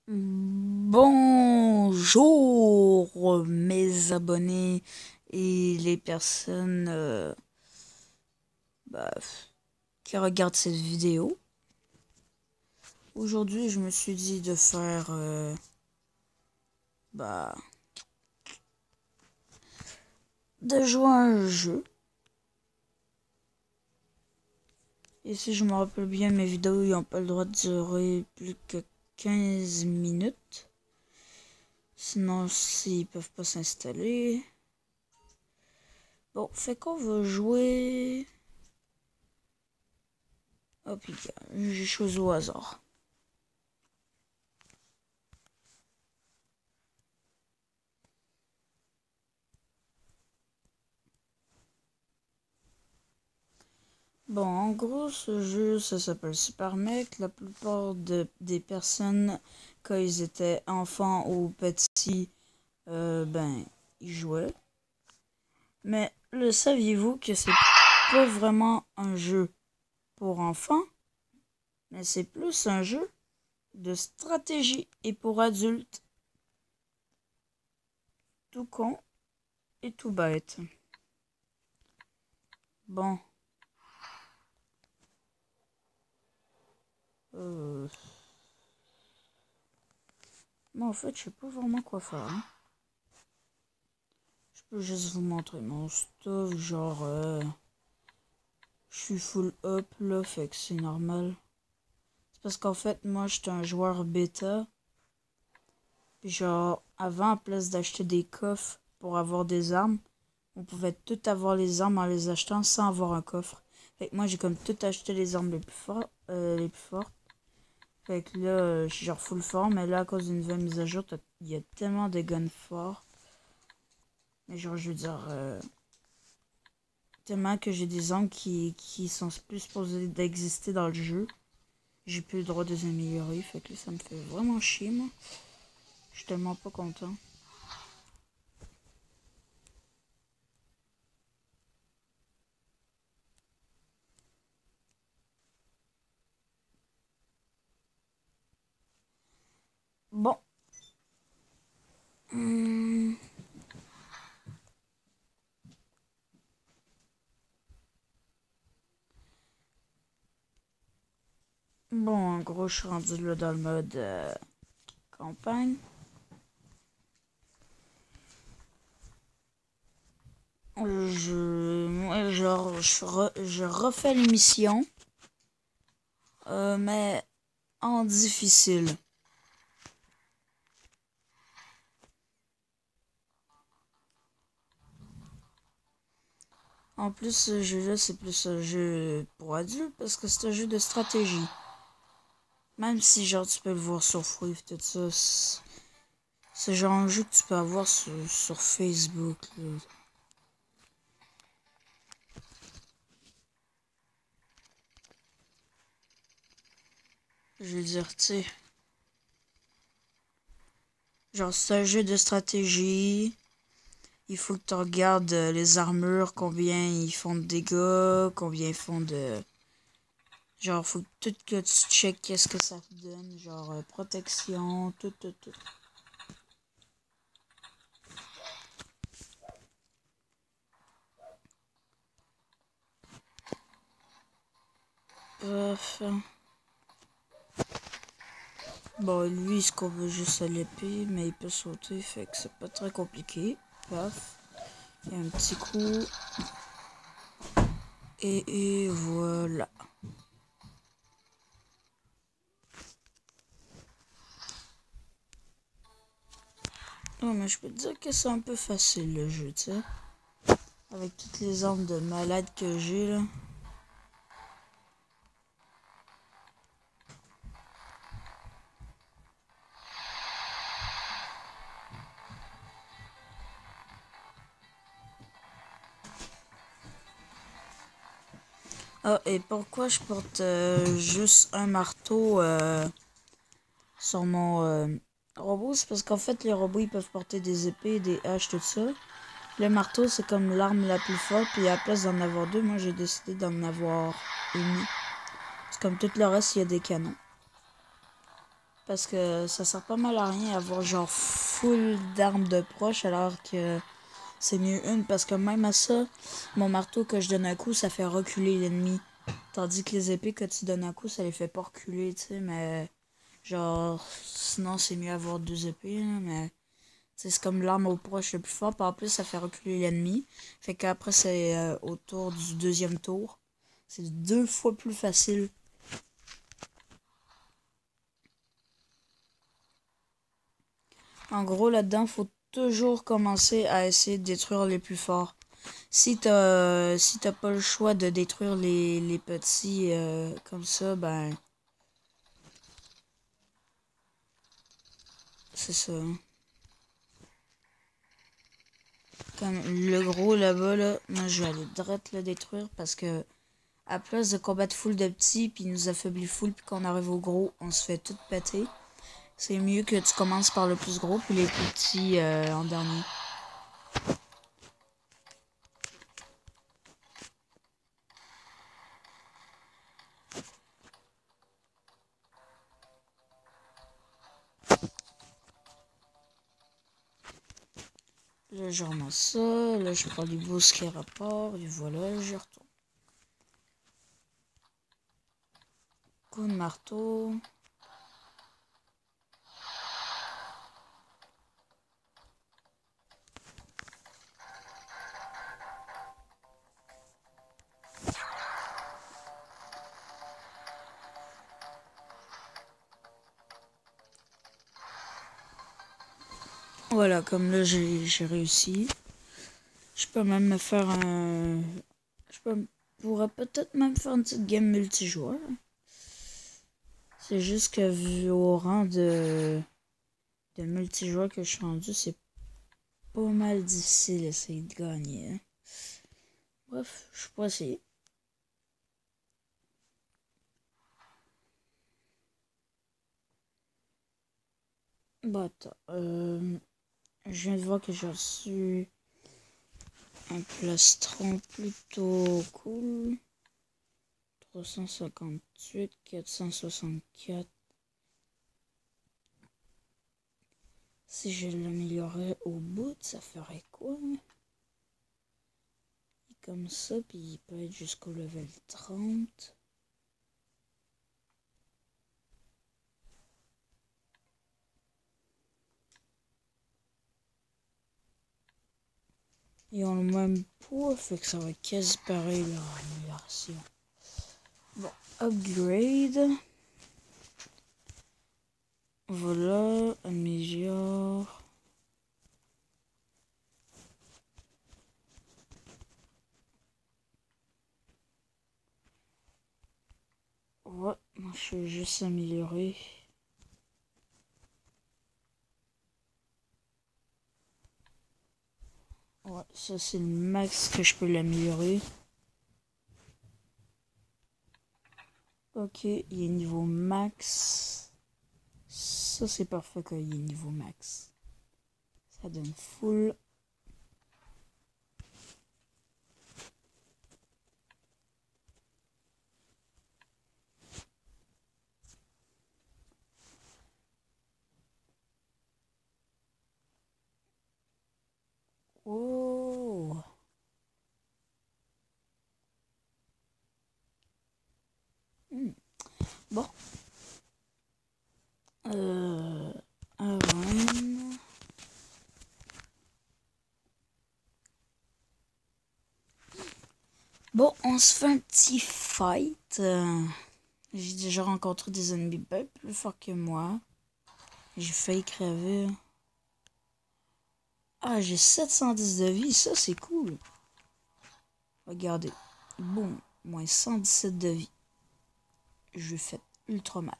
Bonjour mes abonnés et les personnes bah, qui regardent cette vidéo. Aujourd'hui, je me suis dit de faire bah, de jouer à un jeu. Et si je me rappelle bien, mes vidéos n'ont pas le droit de durer plus que 15 minutes. Sinon, s'ils peuvent pas s'installer. Bon, fait qu'on va jouer. Hop, j'ai choisi au hasard. Bon, en gros, ce jeu, ça s'appelle Super Mech. La plupart des personnes, quand ils étaient enfants ou petits, ils jouaient. Mais le saviez-vous que c'est pas vraiment un jeu pour enfants, mais c'est plus un jeu de stratégie et pour adultes. Tout con et tout bête. Bon. Moi, en fait, je sais pas vraiment quoi faire. Hein. Je peux juste vous montrer mon stuff, genre... je suis full up là, fait que c'est normal. C'est parce qu'en fait, moi, j'étais un joueur bêta. Puis genre, avant, à place d'acheter des coffres pour avoir des armes, on pouvait tout avoir les armes en les achetant sans avoir un coffre. Fait que moi, j'ai comme tout acheté les armes les plus fortes. Fait que là, je suis genre full fort, mais là, à cause d'une nouvelle mise à jour, il y a tellement de guns forts. Mais genre, je veux dire, tellement que j'ai des armes qui sont plus supposées d'exister dans le jeu. J'ai plus le droit de les améliorer, fait que là, ça me fait vraiment chier, moi. Je suis tellement pas content. Bon. Bon, en gros, je suis rendu là dans le mode campagne. Je refais l'émission, mais en difficile. En plus, ce jeu-là, c'est plus un jeu pour adultes parce que c'est un jeu de stratégie. Même si, genre, tu peux le voir sur Free, tout ça, c'est genre un jeu que tu peux avoir sur Facebook. Là. Je veux dire, tu sais. Genre, c'est un jeu de stratégie. Il faut que tu regardes les armures, combien ils font de dégâts, combien ils font de... Genre, faut que tu checkes qu'est-ce que ça te donne. Genre, protection, tout. Bref. Bon, lui, il se courbe juste à l'épée, mais il peut sauter, fait que c'est pas très compliqué. Paf. Il y a un petit coup. Et voilà. Oh, mais je peux te dire que c'est un peu facile le jeu, tu sais. Avec toutes les armes de malade que j'ai là. Ah, et pourquoi je porte juste un marteau sur mon robot? C'est parce qu'en fait, les robots, ils peuvent porter des épées, des haches, tout ça. Le marteau, c'est comme l'arme la plus forte, puis à la place d'en avoir deux, moi, j'ai décidé d'en avoir une. C'est comme tout le reste, il y a des canons. Parce que ça sert pas mal à rien avoir genre full d'armes de proche alors que c'est mieux une. Parce que même à ça, mon marteau que je donne un coup, ça fait reculer l'ennemi. Tandis que les épées que tu donnes un coup, ça les fait pas reculer, tu sais, mais genre sinon c'est mieux avoir deux épées, là, mais c'est comme l'arme au proche le plus fort, puis en plus ça fait reculer l'ennemi. Fait qu'après c'est au tour du deuxième tour. C'est 2 fois plus facile. En gros, là-dedans, faut toujours commencer à essayer de détruire les plus forts. Si t'as pas le choix de détruire les petits comme ça, ben c'est ça. Comme le gros là-bas, là, moi je vais aller direct le détruire parce que à place de combattre full de petits, puis nous affaiblit full, puis qu'on arrive au gros, on se fait tout péter. C'est mieux que tu commences par le plus gros, puis les plus petits en dernier. Là, je ramasse ça. Là, je prends du bosquet rapport. Et voilà, je retourne. Coup de marteau. Voilà, comme là, j'ai réussi. Je peux même me faire un... pourrais peut-être même faire une petite game multijoueur. C'est juste que vu au rang de multijoueur que je suis rendu, c'est pas mal difficile d'essayer de gagner. Hein. Bref, je peux essayer. Bah attends, je viens de voir que j'ai reçu un plastron plutôt cool. 358, 464. Si je l'améliorais au bout, ça ferait quoi? Comme ça, puis il peut être jusqu'au level 30. Ils ont le même poids, fait que ça va être quasi pareil leur amélioration. Bon, upgrade. Voilà, améliore. Ouais, moi je vais juste améliorer. Ouais, ça c'est le max que je peux l'améliorer. Ok, il est niveau max. Ça c'est parfait qu'il est niveau max. Ça donne full. Oh. Hmm. Bon. Avant. Bon, on se fait un petit fight. J'ai déjà rencontré des ennemis bien plus forts que moi. J'ai failli crever. Ah, j'ai 710 de vie, ça c'est cool. Regardez. Boum, moins 117 de vie. Je fais ultra mal.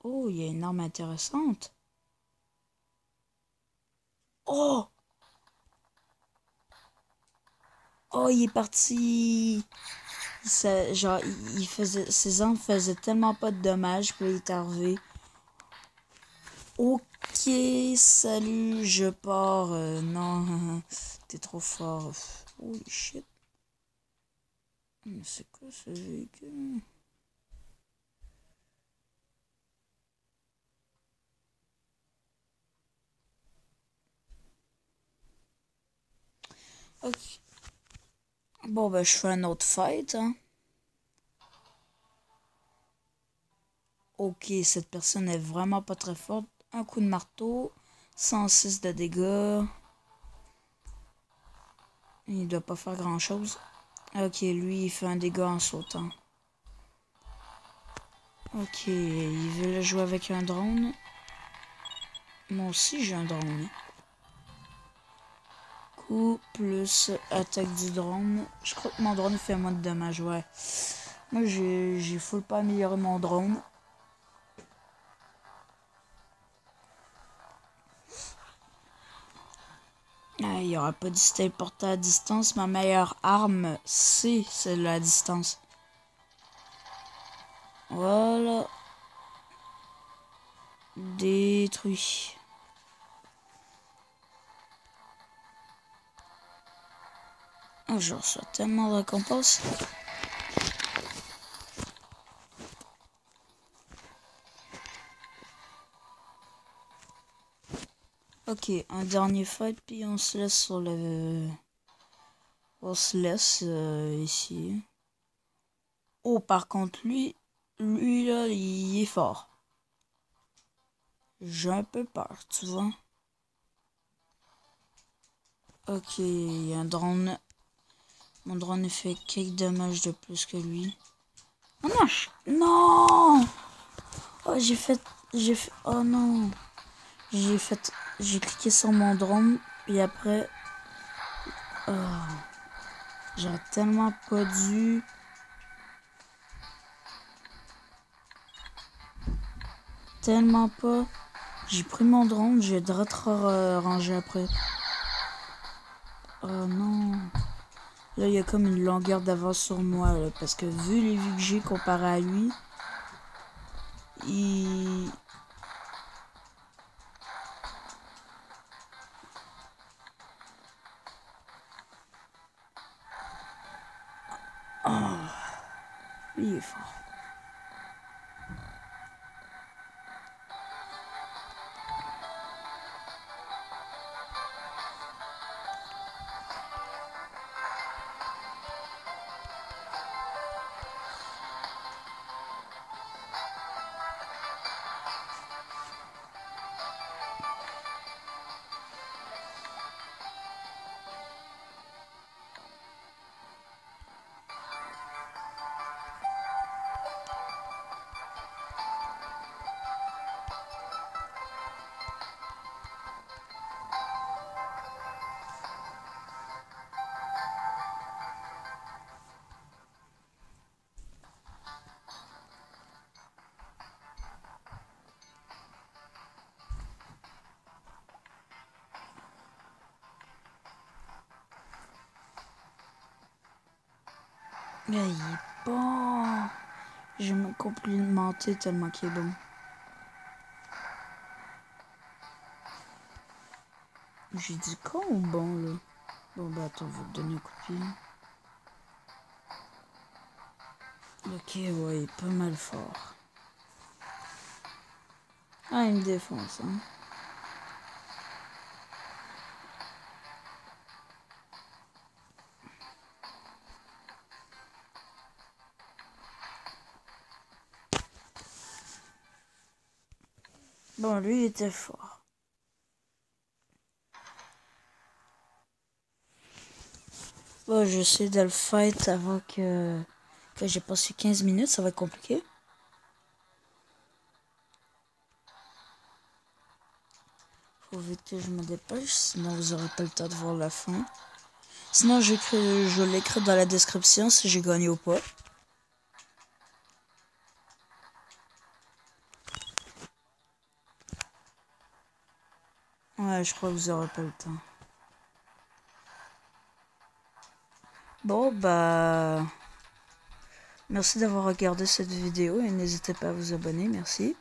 Oh, il y a une arme intéressante. Oh! Oh, il est parti. Genre, il faisait, ses armes faisaient tellement pas de dommages, puis il est arrivé. Ok, salut, je pars. Non, t'es trop fort. Holy shit. Mais c'est quoi ce véhicule? Ok. Bon, ben, je fais un autre fight, hein. Ok, cette personne est vraiment pas très forte. Un coup de marteau, 106 de dégâts. Il doit pas faire grand chose. Ok, lui, il fait un dégât en sautant. Ok, il veut jouer avec un drone. Moi aussi, j'ai un drone. Coup plus attaque du drone. Je crois que mon drone fait moins de dommages, ouais. Moi, j'ai full pas amélioré mon drone. Ah, il n'y aura pas de téléporter à distance. Ma meilleure arme, c'est la distance. Voilà. Détruit. Oh, je reçois tellement de récompenses. Ok, un dernier fight, puis on se laisse sur le... On se laisse ici. Oh, par contre, lui là, il est fort. J'ai un peu peur, tu vois. Ok, il y a un drone. Mon drone fait quelques dommages de plus que lui. Oh non, non. Oh, oh non. J'ai cliqué sur mon drone, et après... Oh, j'aurais tellement pas dû... Tellement pas... J'ai pris mon drone, j'ai de ranger après. Oh non. Là, il y a comme une longueur d'avance sur moi, là, parce que vu les vues que j'ai comparé à lui, il... Oh, il est fort. Mais il est bon. Je vais me complimenter tellement qu'il est bon. J'ai dit quand ou bon, là? Bon, bah attends, je vais te donner un coup de pied. Ok, ouais, il est pas mal fort. Ah, il me défonce, hein. Bon, lui, il était fort. Bon, j'essaie de le fight avant que j'ai passé 15 minutes, ça va être compliqué. Faut vite que je me dépêche, sinon vous aurez pas le temps de voir la fin. Sinon, je l'écris dans la description si j'ai gagné ou pas. Ouais, je crois que vous aurez pas le temps. Bon, bah... Merci d'avoir regardé cette vidéo et n'hésitez pas à vous abonner, merci.